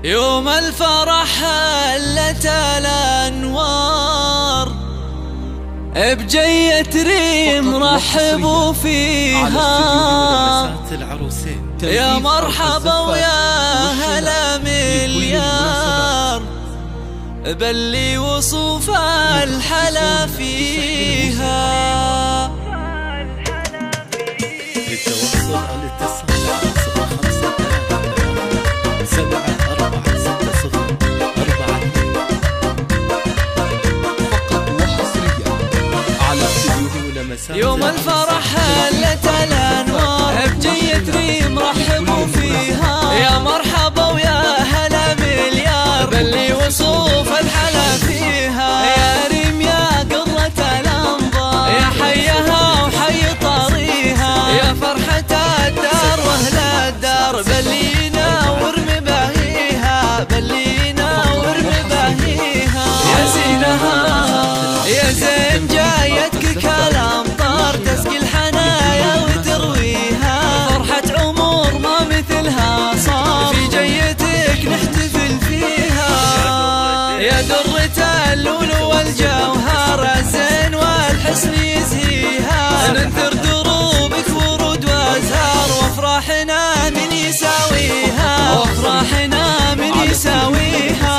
يوم الفرح هلت الأنوار، بجية ريم رحبوا فيها. يا مرحبا ويا هلا مليار، بلي وصوف الحلا فيها. للتواصل الاتصال 05 يوم الفرح هلت الأنوار، بجية ريم رحبوا فيها. يا مرحبا ويا هلا مليار، بلي وصوف الحلا فيها. يا ريم يا قرة الأنظار، يا حيها وحي طريها. يا فرحة الدار واهل الدار، بلي ينور مباهيها، بلي ينور مباهيها. يا زينها يا زين جايتك كالأمطار، تسقي الحنايا وترويها. فرحة عمر ما مثلها صار، في جيتك نحتفل فيها. يا درة اللؤلؤ والجوهر، الزين والحسن يزهيها. ننثر دروبك ورود وازهار، وافراحنا من يساويها، وافراحنا من يساويها.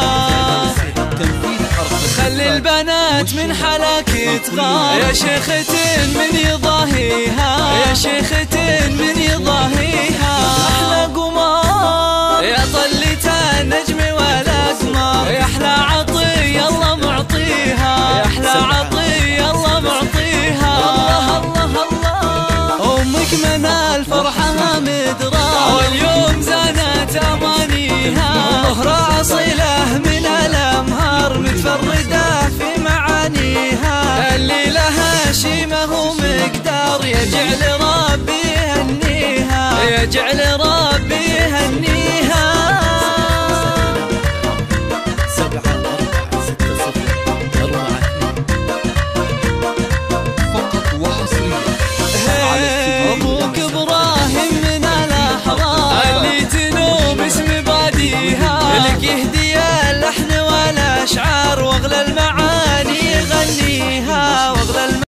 خلي البنات من حلاك تغار، يا شيخة من يضاهيها، يا شيخة من يضاهيها. أحلى قمار يا طلة النجم والأقمار، يا أحلى عطية الله معطيها، يا أحلى عطية الله معطيها. الله الله الله، أمك من الفرحة مدرار، واليوم زانت أمانيها. ظهر أصيلة من الأمهار، متفردة في معانيها. اللي لها شيمة ومقدار، يجعل ربي يهنيها، يجعل ربي يهنيها.